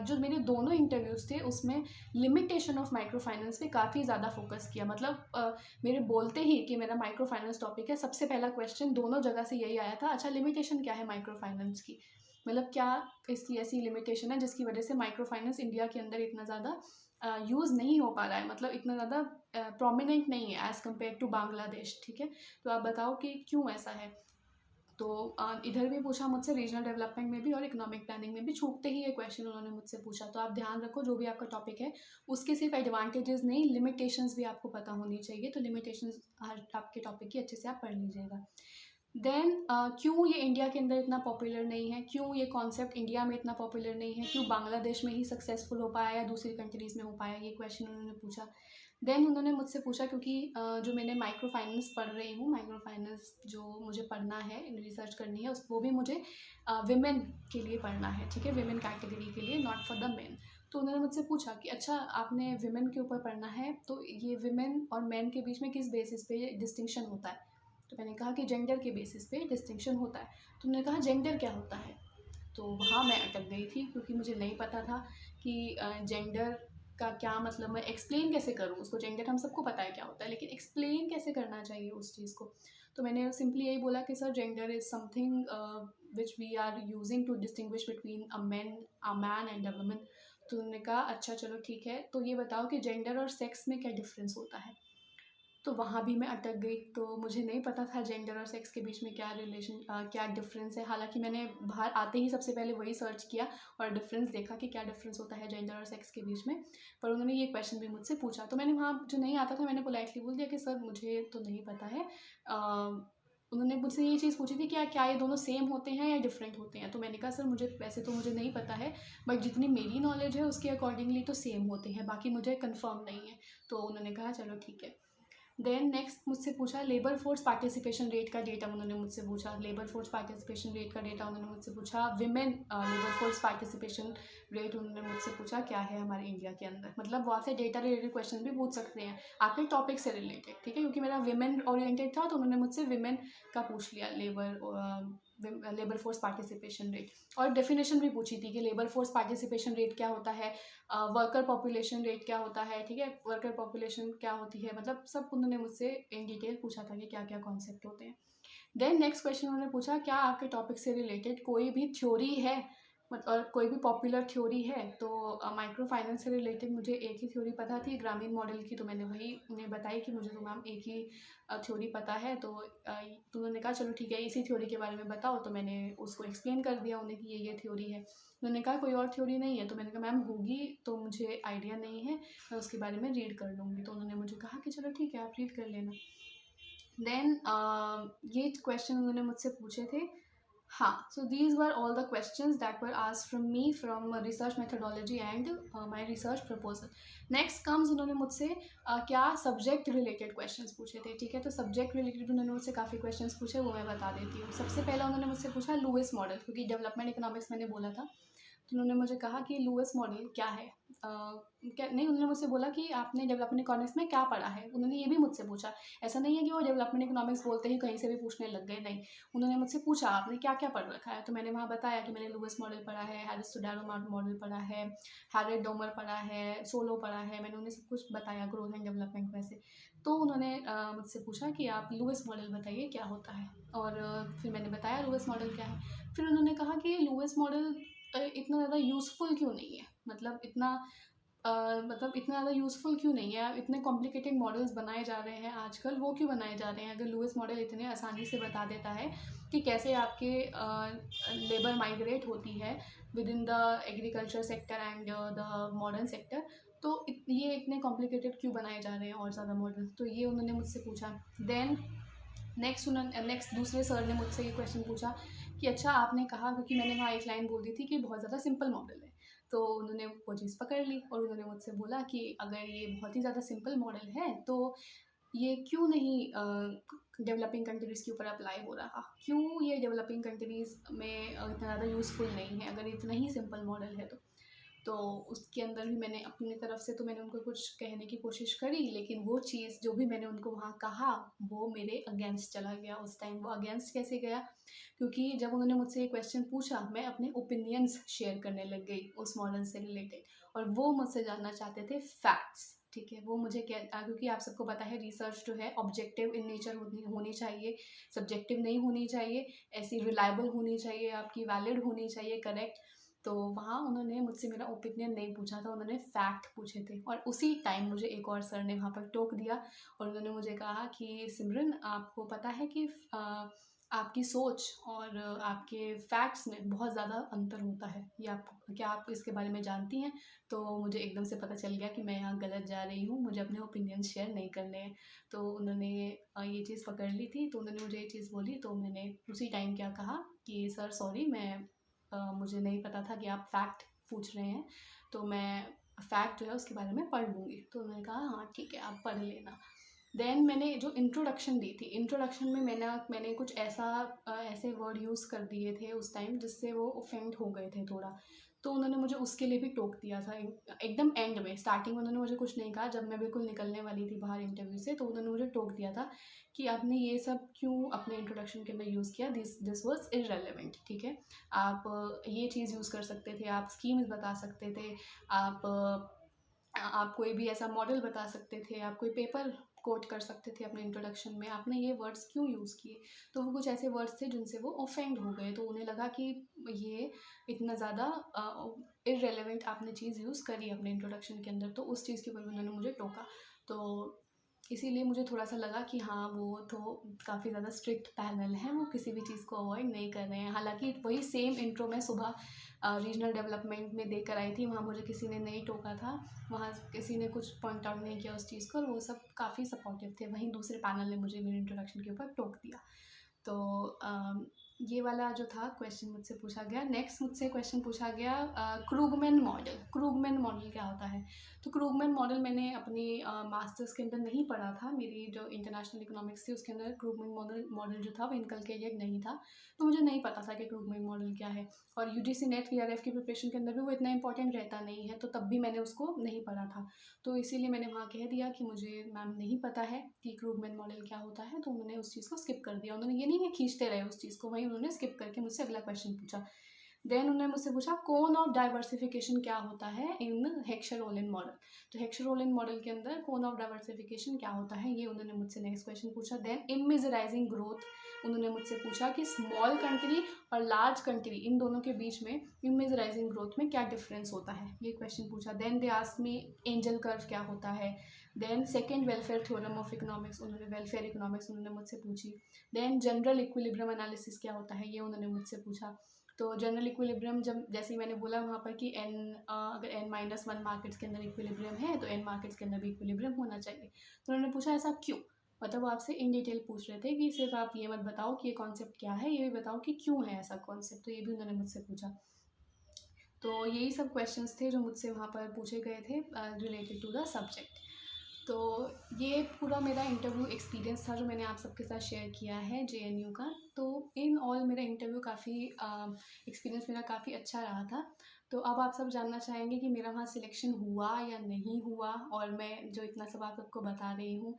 जो मेरे दोनों इंटरव्यूज़ थे उसमें लिमिटेशन ऑफ माइक्रो फाइनेंस पे काफ़ी ज़्यादा फोकस किया। मतलब मेरे बोलते ही कि मेरा माइक्रो फाइनेंस टॉपिक है, सबसे पहला क्वेश्चन दोनों जगह से यही आया था, अच्छा लिमिटेशन क्या है माइक्रो फाइनेंस की, मतलब क्या इसकी ऐसी लिमिटेशन है जिसकी वजह से माइक्रो फाइनेंस इंडिया के अंदर इतना ज़्यादा यूज़ नहीं हो पा रहा है, मतलब इतना ज़्यादा प्रोमिनेंट नहीं है एज़ कम्पेयर टू बांग्लादेश। ठीक है, तो आप बताओ कि क्यों ऐसा है। तो इधर भी पूछा मुझसे, रीजनल डेवलपमेंट में भी और इकोनॉमिक प्लानिंग में भी, छूटते ही ये क्वेश्चन उन्होंने मुझसे पूछा। तो आप ध्यान रखो जो भी आपका टॉपिक है उसके सिर्फ एडवांटेजेस नहीं, लिमिटेशंस भी आपको पता होनी चाहिए। तो लिमिटेशंस हर आपके टॉपिक की अच्छे से आप पढ़ लीजिएगा। देन क्यों ये इंडिया के अंदर इतना पॉपुलर नहीं है, क्यों ये कॉन्सेप्ट इंडिया में इतना पॉपुलर नहीं है, क्यों बांग्लादेश में ही सक्सेसफुल हो पाया या दूसरी कंट्रीज़ में हो पाया, ये क्वेश्चन उन्होंने पूछा। देन उन्होंने मुझसे पूछा क्योंकि जो मैंने माइक्रो फाइनेंस पढ़ रही हूँ, माइक्रो फाइनेंस जो मुझे पढ़ना है, रिसर्च करनी है, उस वो भी मुझे विमेन के लिए पढ़ना है। ठीक है, विमेन कैटेगरी के लिए, नॉट फॉर द मेन। तो उन्होंने मुझसे पूछा कि अच्छा आपने विमेन के ऊपर पढ़ना है, तो ये विमेन और मैन के बीच में किस बेसिस पे डिस्टिंक्शन होता है। तो मैंने कहा कि जेंडर के बेसिस पे डिस्टिंक्शन होता है। तो उन्होंने कहा जेंडर क्या होता है। तो वहाँ मैं अटक गई थी क्योंकि मुझे नहीं पता था कि जेंडर का क्या मतलब, मैं एक्सप्लेन कैसे करूँ उसको। जेंडर हम सबको पता है क्या होता है, लेकिन एक्सप्लेन कैसे करना चाहिए उस चीज़ को। तो मैंने सिंपली यही बोला कि sir gender is something which we are using to distinguish between a man and a woman. तो उन्होंने कहा अच्छा चलो ठीक है, तो ये बताओ कि जेंडर और सेक्स में क्या डिफरेंस होता है। तो वहाँ भी मैं अटक गई। तो मुझे नहीं पता था जेंडर और सेक्स के बीच में क्या रिलेशन, क्या डिफरेंस है। हालांकि मैंने बाहर आते ही सबसे पहले वही सर्च किया और डिफरेंस देखा कि क्या डिफरेंस होता है जेंडर और सेक्स के बीच में। पर उन्होंने ये क्वेश्चन भी मुझसे पूछा, तो मैंने वहाँ जो नहीं आता था मैंने पोलाइटली बोल दिया कि सर मुझे तो नहीं पता है। उन्होंने मुझसे ये चीज़ पूछी थी कि क्या ये दोनों सेम होते हैं या डिफरेंट होते हैं। तो मैंने कहा सर मुझे वैसे तो मुझे नहीं पता है, बट जितनी मेरी नॉलेज है उसके अकॉर्डिंगली तो सेम होते हैं, बाकी मुझे कंफर्म नहीं है। तो उन्होंने कहा चलो ठीक है। देन नेक्स्ट मुझसे पूछा लेबर फोर्स पार्टिसिपेशन रेट का डेटा उन्होंने मुझसे पूछा। लेबर फोर्स पार्टिसिपेशन रेट का डेटा उन्होंने मुझसे पूछा। Women labour force participation rate उन्होंने मुझसे पूछा क्या है हमारे इंडिया के अंदर। मतलब वहाँ से डेटा रिलेटेड क्वेश्चन भी पूछ सकते हैं आपके टॉपिक से रिलेटेड। ठीक है, क्योंकि मेरा विमेन ओरिएंटेड था तो उन्होंने मुझसे विमेन का पूछ लिया, लेबर फोर्स पार्टिसिपेशन रेट। और डेफिनेशन भी पूछी थी कि लेबर फोर्स पार्टिसिपेशन रेट क्या होता है, वर्कर पॉपुलेशन रेट क्या होता है। ठीक है, वर्कर पॉपुलेशन क्या होती है, मतलब सब उन्होंने मुझसे इन डिटेल पूछा था कि क्या क्या कॉन्सेप्ट होते हैं। देन नेक्स्ट क्वेश्चन उन्होंने पूछा क्या आपके टॉपिक से रिलेटेड कोई भी थ्योरी है, मतलब और कोई भी पॉपुलर थ्योरी है। तो माइक्रो फाइनेंस से रिलेटेड मुझे एक ही थ्योरी पता थी, ग्रामीण मॉडल की। तो मैंने वही उन्हें बताई कि मुझे तो मैम एक ही थ्योरी पता है। तो उन्होंने कहा चलो ठीक है इसी थ्योरी के बारे में बताओ। तो मैंने उसको एक्सप्लेन कर दिया उन्हें कि ये थ्योरी है। उन्होंने कहा कोई और थ्योरी नहीं है। तो मैंने कहा मैम होगी तो मुझे आइडिया नहीं है, मैं उसके बारे में रीड कर लूँगी। तो उन्होंने मुझे कहा कि चलो ठीक है आप रीड कर लेना। देन ये क्वेश्चन उन्होंने मुझसे पूछे थे। हाँ, so these were all the questions that were asked from me from research methodology and my research proposal. Next comes उन्होंने मुझसे क्या सब्जेक्ट रिलेटेड क्वेश्चंस पूछे थे। ठीक है, तो सब्जेक्ट रिलेटेड उन्होंने मुझसे काफ़ी क्वेश्चंस पूछे, वो मैं बता देती हूँ। सबसे पहला उन्होंने मुझसे पूछा लुईस मॉडल, क्योंकि डेवलपमेंट इकोनॉमिक्स मैंने बोला था। तो उन्होंने मुझे कहा कि लुईस मॉडल क्या है। क्या नहीं, उन्होंने मुझसे बोला कि आपने डेवलपमेंट इकोनॉमिक्स में क्या पढ़ा है। उन्होंने ये भी मुझसे पूछा। ऐसा नहीं है कि वो डेवलपमेंट इकोनॉमिक्स बोलते ही कहीं से भी पूछने लग गए, नहीं। उन्होंने मुझसे पूछा आपने क्या क्या पढ़ रखा है। तो मैंने वहाँ बताया कि मैंने लुईस मॉडल पढ़ा है, हैरिस-सुडारो मॉडल पढ़ा है, हैरेट डोमर पढ़ा है, सोलो पढ़ा है। मैंने उन्हें सब कुछ बताया ग्रोथ एंड डेवलपमेंट में से। तो उन्होंने मुझसे पूछा कि आप लुईस मॉडल बताइए क्या होता है। और फिर मैंने बताया लुईस मॉडल क्या है। फिर उन्होंने कहा कि लुईस मॉडल इतना ज़्यादा यूज़फुल क्यों नहीं है, मतलब इतना ज़्यादा यूज़फुल क्यों नहीं है, इतने कॉम्प्लिकेटेड मॉडल्स बनाए जा रहे हैं आजकल, वो क्यों बनाए जा रहे हैं अगर लुईस मॉडल इतने आसानी से बता देता है कि कैसे आपके लेबर माइग्रेट होती है with in the agriculture sector and the modern sector. तो ये इतने कॉम्प्लिकेटेड क्यों बनाए जा रहे हैं और ज़्यादा मॉडल। तो ये उन्होंने मुझसे पूछा। देन नेक्स्ट दूसरे सर ने मुझसे ये क्वेश्चन पूछा कि अच्छा आपने कहा, क्योंकि मैंने वहाँ एक लाइन बोल दी थी कि बहुत ज़्यादा सिंपल मॉडल है। तो उन्होंने वो चीज़ पकड़ ली और उन्होंने मुझसे बोला कि अगर ये बहुत ही ज़्यादा सिंपल मॉडल है तो ये क्यों नहीं डेवलपिंग कंट्रीज़ के ऊपर अप्लाई हो रहा, क्यों ये डेवलपिंग कंट्रीज़ में इतना ज़्यादा यूज़फुल नहीं है अगर इतना ही सिंपल मॉडल है। तो तो उसके अंदर भी मैंने अपनी तरफ से तो मैंने उनको कुछ कहने की कोशिश करी, लेकिन वो चीज़ जो भी मैंने उनको वहाँ कहा वो मेरे अगेंस्ट चला गया उस टाइम। वो अगेंस्ट कैसे गया? क्योंकि जब उन्होंने मुझसे ये क्वेश्चन पूछा, मैं अपने ओपिनियंस शेयर करने लग गई उस मॉडल से रिलेटेड, और वो मुझसे जानना चाहते थे फैक्ट्स। ठीक है, वो मुझे क्या, क्योंकि आप सबको पता है रिसर्च जो है ऑब्जेक्टिव इन नेचर होनी चाहिए, सब्जेक्टिव नहीं होनी चाहिए, ऐसी रिलायबल होनी चाहिए, आपकी वैलिड होनी चाहिए, करेक्ट। तो वहाँ उन्होंने मुझसे मेरा ओपिनियन नहीं पूछा था, उन्होंने फैक्ट पूछे थे। और उसी टाइम मुझे एक और सर ने वहाँ पर टोक दिया और उन्होंने मुझे कहा कि सिमरन, आपको पता है कि आपकी सोच और आपके फैक्ट्स में बहुत ज़्यादा अंतर होता है, ये आप क्या आप इसके बारे में जानती हैं? तो मुझे एकदम से पता चल गया कि मैं यहाँ गलत जा रही हूँ, मुझे अपने ओपिनियन शेयर नहीं करने हैं। तो उन्होंने ये चीज़ पकड़ ली थी, तो उन्होंने मुझे ये चीज़ बोली, तो मैंने उसी टाइम क्या कहा कि सर सॉरी, मुझे नहीं पता था कि आप फैक्ट पूछ रहे हैं, तो मैं फैक्ट जो है उसके बारे में पढ़ लूँगी। तो उन्होंने कहा हाँ ठीक है, आप पढ़ लेना। देन मैंने जो इंट्रोडक्शन दी थी, इंट्रोडक्शन में मैंने कुछ ऐसे वर्ड यूज़ कर दिए थे उस टाइम जिससे वो ऑफेंड हो गए थे थोड़ा। तो उन्होंने मुझे उसके लिए भी टोक दिया था एकदम एंड में। स्टार्टिंग में उन्होंने मुझे कुछ नहीं कहा, जब मैं बिल्कुल निकलने वाली थी बाहर इंटरव्यू से, तो उन्होंने मुझे टोक दिया था कि आपने ये सब क्यों अपने इंट्रोडक्शन के अंदर यूज़ किया, दिस वॉज इररेलेवेंट। ठीक है, आप ये चीज़ यूज़ कर सकते थे, आप स्कीम्स बता सकते थे, आप कोई भी ऐसा मॉडल बता सकते थे, आप कोई पेपर कोट कर सकते थे अपने इंट्रोडक्शन में, आपने ये वर्ड्स क्यों यूज़ किए? तो वो कुछ ऐसे वर्ड्स थे जिनसे वो ऑफेंड हो गए, तो उन्हें लगा कि ये इतना ज़्यादा इररेलेवेंट आपने चीज़ यूज़ करी अपने इंट्रोडक्शन के अंदर, तो उस चीज़ के ऊपर उन्होंने मुझे टोका। तो इसीलिए मुझे थोड़ा-सा लगा कि हाँ, वो तो काफ़ी ज़्यादा स्ट्रिक्ट पैनल है, वो किसी भी चीज़ को अवॉइड नहीं कर रहे हैं। हालाँकि वही सेम इंट्रो मैं सुबह रीजनल डेवलपमेंट में देकर आई थी, वहाँ मुझे किसी ने नहीं टोका था, वहाँ किसी ने कुछ पॉइंट आउट नहीं किया उस चीज़ को, और वो सब काफ़ी सपोर्टिव थे। वहीं दूसरे पैनल ने मुझे मेरे इंट्रोडक्शन के ऊपर टोक दिया। तो ये वाला जो था क्वेश्चन मुझसे पूछा गया। नेक्स्ट मुझसे क्वेश्चन पूछा गया क्रूगमैन मॉडल। क्रूगमैन मॉडल क्या होता है? तो क्रूगमैन मॉडल मैंने अपनी मास्टर्स के अंदर नहीं पढ़ा था। मेरी जो इंटरनेशनल इकोनॉमिक्स थी उसके अंदर क्रूगमैन मॉडल जो था वो इनकलकेटेड नहीं था, तो मुझे नहीं पता था कि क्रूगमैन मॉडल क्या है। और यूजीसी नेट टीआरएफ की प्रिपरेशन के अंदर भी वो इतना इंपॉर्टेंट रहता नहीं है, तो तब भी मैंने उसको नहीं पढ़ा था। तो इसीलिए मैंने वहाँ कह दिया कि मुझे मैम नहीं पता है कि क्रूगमैन मॉडल क्या होता है, तो उन्होंने उस चीज़ को स्किप कर दिया। उन्होंने ये नहीं है खींचते रहे उस चीज़ को, वहीं उन्होंने स्किप करके मुझसे अगला क्वेश्चन पूछा। देन उन्होंने मुझसे पूछा कोन ऑफ डाइवर्सिफिकेशन क्या होता है इन हेक्सर-रोलिन मॉडल। तो हेक्सर-रोलिन मॉडल के अंदर कोन ऑफ डाइवर्सिफिकेशन क्या होता है, ये उन्होंने मुझसे नेक्स्ट क्वेश्चन पूछा। देन इमेजराइजिंग ग्रोथ उन्होंने मुझसे पूछा कि स्मॉल कंट्री और लार्ज कंट्री इन दोनों के बीच में इमेजराइजिंग ग्रोथ में क्या डिफरेंस होता है, ये क्वेश्चन पूछा। Then they asked me Engel curve क्या होता है। Then second welfare theorem of economics, उन्होंने वेलफेयर इकोनॉमिक्स उन्होंने मुझसे पूछी। देन जनरल इक्विलिब्रियम एनालिसिस क्या होता है, ये उन्होंने मुझसे पूछा। तो जनरल इक्विलिब्रियम, जब जैसे ही मैंने बोला वहाँ पर कि अगर n-1 मार्केट्स के अंदर इक्विलिब्रियम है तो n मार्केट्स के अंदर भी इक्विलिब्रियम होना चाहिए। तो उन्होंने पूछा ऐसा क्यों? मतलब वो आपसे इन डिटेल पूछ रहे थे कि सिर्फ आप ये मत बताओ कि ये कॉन्सेप्ट क्या है, ये भी बताओ कि क्यों है ऐसा कॉन्सेप्ट, तो ये भी उन्होंने मुझसे पूछा। तो यही सब क्वेश्चंस थे जो मुझसे वहाँ पर पूछे गए थे रिलेटेड टू द सब्जेक्ट। तो ये पूरा मेरा इंटरव्यू एक्सपीरियंस था जो मैंने आप सबके साथ शेयर किया है जेएनयू का। तो इन ऑल मेरा इंटरव्यू एक्सपीरियंस मेरा काफ़ी अच्छा रहा था। तो अब आप सब जानना चाहेंगे कि मेरा वहाँ सिलेक्शन हुआ या नहीं हुआ, और मैं जो इतना सब आप सबको बता रही हूँ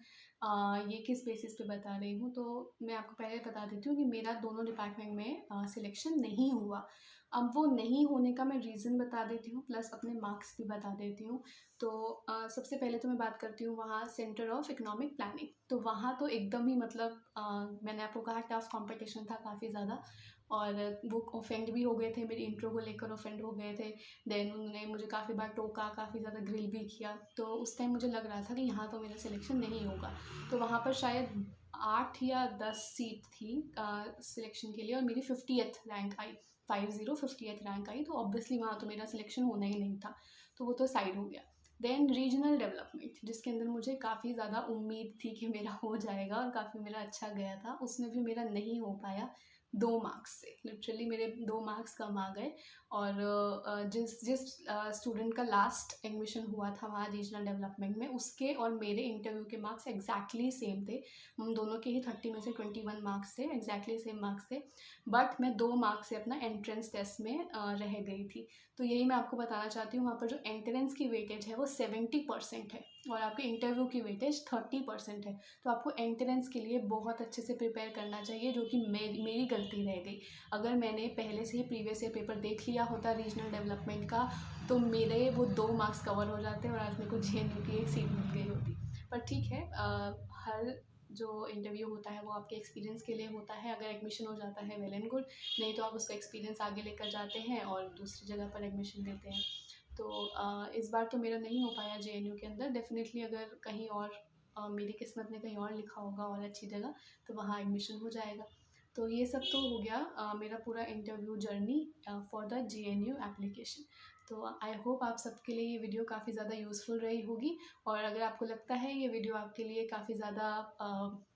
ये किस बेसिस पे बता रही हूँ। तो मैं आपको पहले बता देती हूँ कि मेरा दोनों डिपार्टमेंट में सिलेक्शन नहीं हुआ। अब वो नहीं होने का मैं रीज़न बता देती हूँ, प्लस अपने मार्क्स भी बता देती हूँ। तो सबसे पहले तो मैं बात करती हूँ वहाँ सेंटर ऑफ इकोनॉमिक प्लानिंग। तो वहाँ तो एकदम ही मतलब मैंने आपको कहा टफ कंपटीशन था काफ़ी ज़्यादा, और वो ऑफेंड भी हो गए थे, मेरी इंट्रो को लेकर ऑफेंड हो गए थे। देन उन्होंने मुझे काफ़ी बार टोका, काफ़ी ज़्यादा ग्रिल भी किया। तो उस टाइम मुझे लग रहा था कि यहाँ तो मेरा सिलेक्शन नहीं होगा। तो वहाँ पर शायद 8 या 10 सीट थी सिलेक्शन के लिए, और मेरी 50th रैंक आई, 50th रैंक आई। तो ऑब्वियसली वहाँ तो मेरा सिलेक्शन होना ही नहीं था, तो वो तो साइड हो गया। देन रीजनल डेवलपमेंट, जिसके अंदर मुझे काफ़ी ज़्यादा उम्मीद थी कि मेरा हो जाएगा और काफ़ी मेरा अच्छा गया था, उसमें भी मेरा नहीं हो पाया। 2 मार्क्स से, लिटरली मेरे 2 मार्क्स कम आ गए। और जिस स्टूडेंट का लास्ट एडमिशन हुआ था वहाँ रीजनल डेवलपमेंट में, उसके और मेरे इंटरव्यू के मार्क्स एग्जैक्टली सेम थे। हम दोनों के ही 30 में से 21 मार्क्स थे, एग्जैक्टली सेम मार्क्स थे। बट मैं 2 मार्क्स से अपना एंट्रेंस टेस्ट में रह गई थी। तो यही मैं आपको बताना चाहती हूँ, वहाँ पर जो एंट्रेंस की वेटेज है वो 70% है और आपके इंटरव्यू की वेटेज 30% है। तो आपको एंट्रेंस के लिए बहुत अच्छे से प्रिपेयर करना चाहिए, जो कि मेरी गलती रह गई। अगर मैंने पहले से ही प्रीवियस ईयर पेपर देख लिया होता रीजनल डेवलपमेंट का, तो मेरे वो 2 मार्क्स कवर हो जाते और आज मेरे को JNU की एक सीट मिल गई होती। पर ठीक है, हर जो इंटरव्यू होता है वो आपके एक्सपीरियंस के लिए होता है। अगर एडमिशन हो जाता है वेल एंड गुड, नहीं तो आप उसका एक्सपीरियंस आगे लेकर जाते हैं और दूसरी जगह पर एडमिशन लेते हैं। तो इस बार तो मेरा नहीं हो पाया JNU के अंदर। डेफिनेटली अगर कहीं और मेरी किस्मत में कहीं और लिखा होगा और अच्छी जगह, तो वहाँ एडमिशन हो जाएगा। तो ये सब तो हो गया मेरा पूरा interview journey for the JNU application. तो आई होप आप सबके लिए ये वीडियो काफ़ी ज़्यादा यूज़फुल रही होगी। और अगर आपको लगता है ये वीडियो आपके लिए काफ़ी ज़्यादा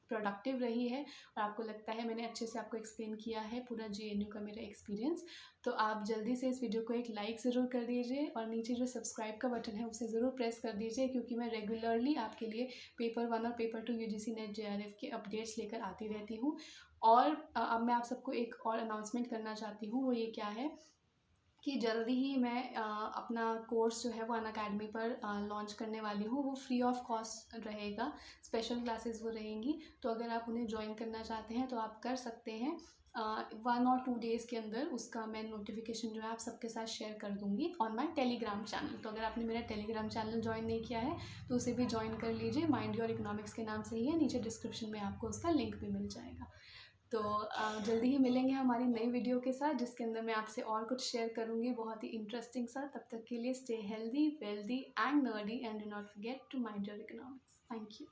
प्रोडक्टिव रही है और आपको लगता है मैंने अच्छे से आपको एक्सप्लेन किया है पूरा JNU का मेरा एक्सपीरियंस, तो आप जल्दी से इस वीडियो को एक लाइक ज़रूर कर दीजिए और नीचे जो सब्सक्राइब का बटन है उसे ज़रूर प्रेस कर दीजिए, क्योंकि मैं रेगुलरली आपके लिए पेपर 1 और पेपर 2 UGC नेट JRF के अपडेट्स लेकर आती रहती हूँ। और अब मैं आप सबको एक और अनाउंसमेंट करना चाहती हूँ, वो ये क्या है कि जल्दी ही मैं अपना कोर्स जो है वो अनअकैडमी पर लॉन्च करने वाली हूँ। वो फ्री ऑफ कॉस्ट रहेगा, स्पेशल क्लासेस वो रहेंगी। तो अगर आप उन्हें ज्वाइन करना चाहते हैं तो आप कर सकते हैं। 1 और 2 डेज़ के अंदर उसका मैं नोटिफिकेशन जो है आप सबके साथ शेयर कर दूँगी ऑन माई टेलीग्राम चैनल। तो अगर आपने मेरा टेलीग्राम चैनल ज्वाइन नहीं किया है तो उसे भी ज्वाइन कर लीजिए। माइंड योर इकोनॉमिक्स के नाम से ही है, नीचे डिस्क्रिप्शन में आपको उसका लिंक भी मिल जाएगा। तो जल्दी ही मिलेंगे हमारी नई वीडियो के साथ, जिसके अंदर मैं आपसे और कुछ शेयर करूँगी बहुत ही इंटरेस्टिंग सा। तब तक के लिए stay healthy, wealthy and nerdy and do not forget to mind your economics. Thank you.